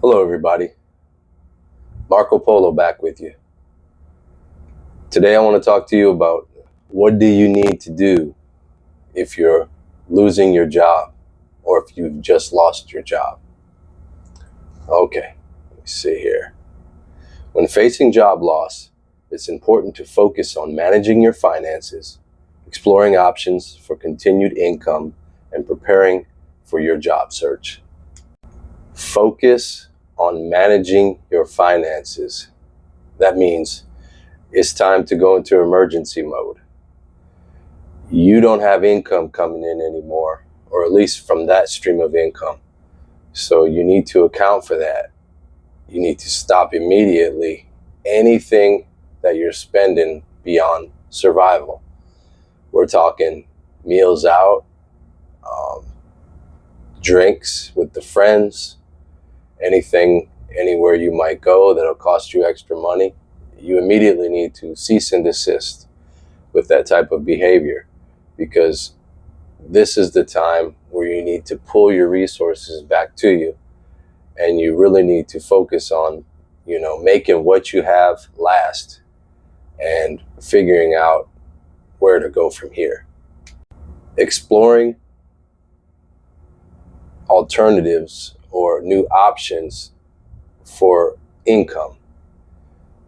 Hello everybody, Marco Polo back with you. Today I want to talk to you about what do you need to do if you're losing your job or if you've just lost your job. Okay, let me see here. When facing job loss, it's important to focus on managing your finances, exploring options for continued income, and preparing for your job search. Focus on managing your finances. That means it's time to go into emergency mode. You don't have income coming in anymore, or at least from that stream of income. So you need to account for that. You need to stop immediately anything that you're spending beyond survival. We're talking meals out, drinks with the friends, anything, anywhere you might go that'll cost you extra money. You immediately need to cease and desist with that type of behavior, because this is the time where you need to pull your resources back to you, and you really need to focus on, making what you have last and figuring out where to go from here. Exploring alternatives or new options for income.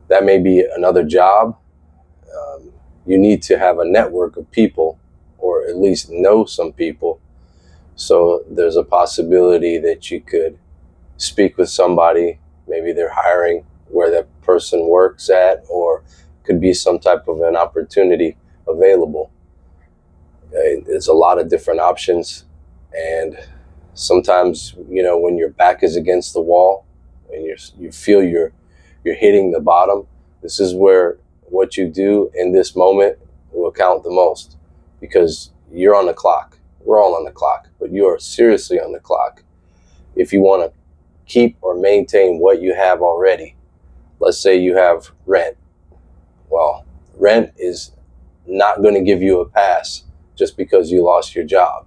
That may be another job. You need to have a network of people, or at least know some people. So there's a possibility that you could speak with somebody. Maybe they're hiring where that person works at, or could be some type of an opportunity available. There's a lot of different options. And sometimes, when your back is against the wall and you feel you're hitting the bottom, this is where what you do in this moment will count the most, because you're on the clock. We're all on the clock, but you are seriously on the clock. If you want to keep or maintain what you have already, let's say you have rent. Well, rent is not going to give you a pass just because you lost your job.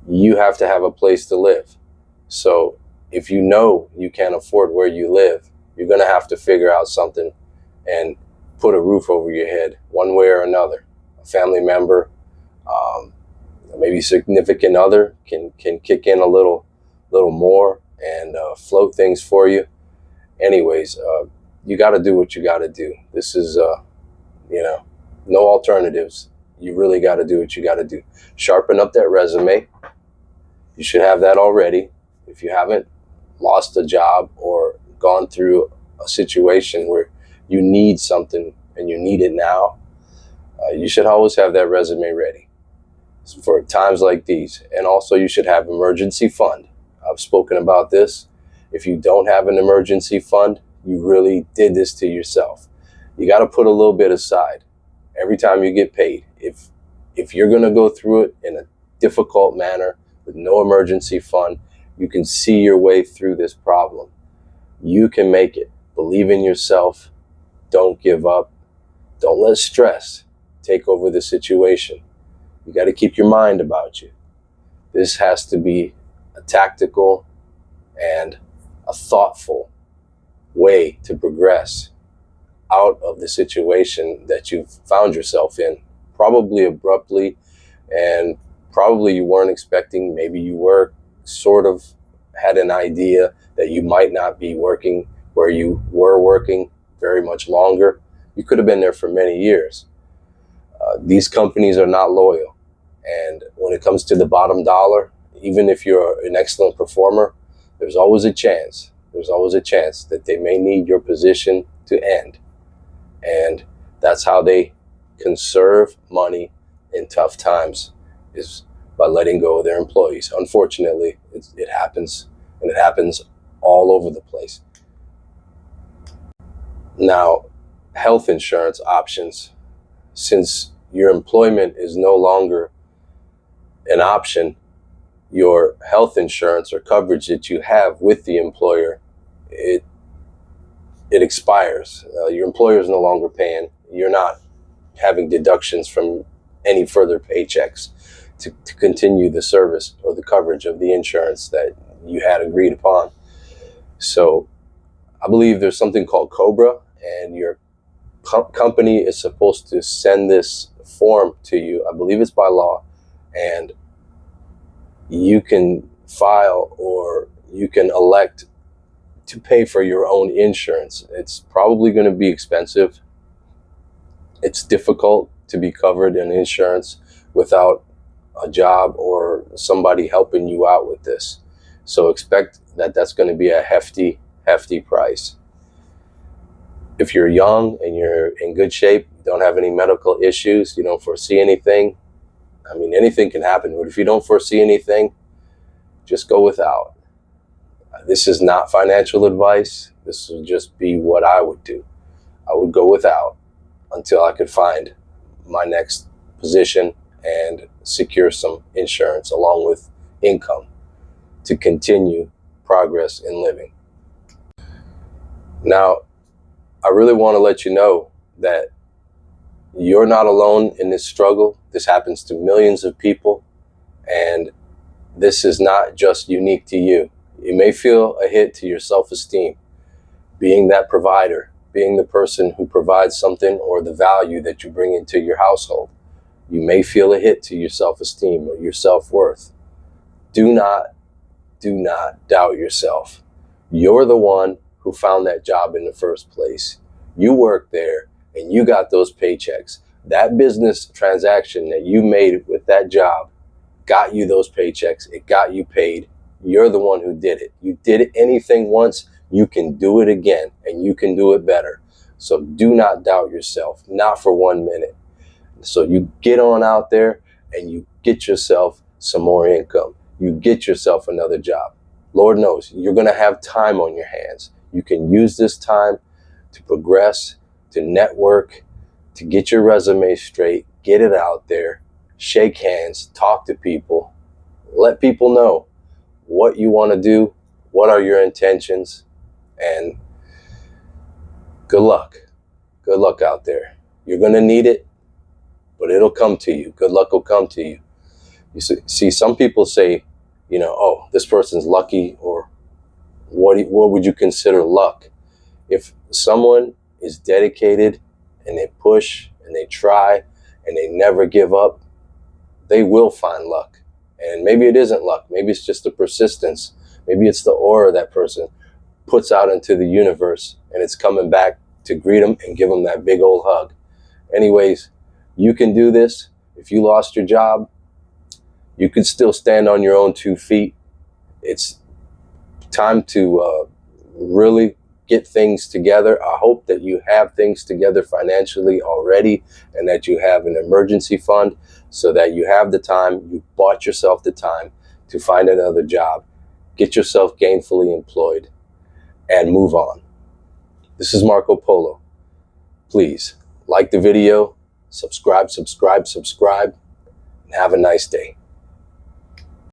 You have to have a place to live. So if you know you can't afford where you live, you're going to have to figure out something and put a roof over your head one way or another. A family member, maybe significant other can kick in a little more and float things for you. Anyways, you got to do what you got to do. This is, no alternatives. You really got to do what you got to do. Sharpen up that resume. You should have that already. If you haven't lost a job or gone through a situation where you need something and you need it now, you should always have that resume ready for times like these. And also you should have emergency fund. I've spoken about this. If you don't have an emergency fund, you really did this to yourself. You got to put a little bit aside every time you get paid. If you're going to go through it in a difficult manner with no emergency fund, you can see your way through this problem. You can make it. Believe in yourself. Don't give up. Don't let stress take over the situation. You got to keep your mind about you. This has to be a tactical and a thoughtful way to progress out of the situation that you've found yourself in, probably abruptly, and probably you weren't expecting. Maybe you were sort of had an idea that you might not be working where you were working very much longer. You could have been there for many years. These companies are not loyal. And when it comes to the bottom dollar, even if you're an excellent performer, there's always a chance. There's always a chance that they may need your position to end. And that's how they conserve money in tough times, is by letting go of their employees. Unfortunately, it happens, and it happens all over the place. Now, health insurance options. Since your employment is no longer an option, your health insurance or coverage that you have with the employer, it expires. Your employer is no longer paying. You're not having deductions from any further paychecks to continue the service or the coverage of the insurance that you had agreed upon. So I believe there's something called Cobra, and your company is supposed to send this form to you. I believe it's by law, and you can file or you can elect to pay for your own insurance. It's probably going to be expensive. It's difficult to be covered in insurance without a job or somebody helping you out with this. So expect that that's going to be a hefty price. If you're young and you're in good shape, you don't have any medical issues, you don't foresee anything, I mean, anything can happen, but if you don't foresee anything, just go without. This is not financial advice. This would just be what I would do. I would go without until I could find my next position and secure some insurance along with income to continue progress in living. Now, I really want to let you know that you're not alone in this struggle. This happens to millions of people, and this is not just unique to you. You may feel a hit to your self-esteem, being that provider, being the person who provides something or the value that you bring into your household. You may feel a hit to your self-esteem or your self-worth. Do not doubt yourself. You're the one who found that job in the first place. You worked there and you got those paychecks. That business transaction that you made with that job got you those paychecks. It got you paid. You're the one who did it. You did anything once, you can do it again, and you can do it better. So do not doubt yourself, not for 1 minute. So you get on out there and you get yourself some more income. You get yourself another job. Lord knows you're going to have time on your hands. You can use this time to progress, to network, to get your resume straight, get it out there, shake hands, talk to people, let people know what you want to do, what are your intentions, and good luck. Good luck out there. You're going to need it, but it'll come to you. Good luck will come to you. You see, some people say, oh, this person's lucky, or what would you consider luck? If someone is dedicated and they push and they try and they never give up, they will find luck. And maybe it isn't luck. Maybe it's just the persistence. Maybe it's the aura that person puts out into the universe, and it's coming back to greet them and give them that big old hug. Anyways, you can do this. If you lost your job, you could still stand on your own 2 feet. It's time to really get things together. I hope that you have things together financially already, and that you have an emergency fund so that you have the time, you bought yourself the time to find another job, get yourself gainfully employed, and move on. This is Marco Polo. Please like the video, subscribe, and have a nice day.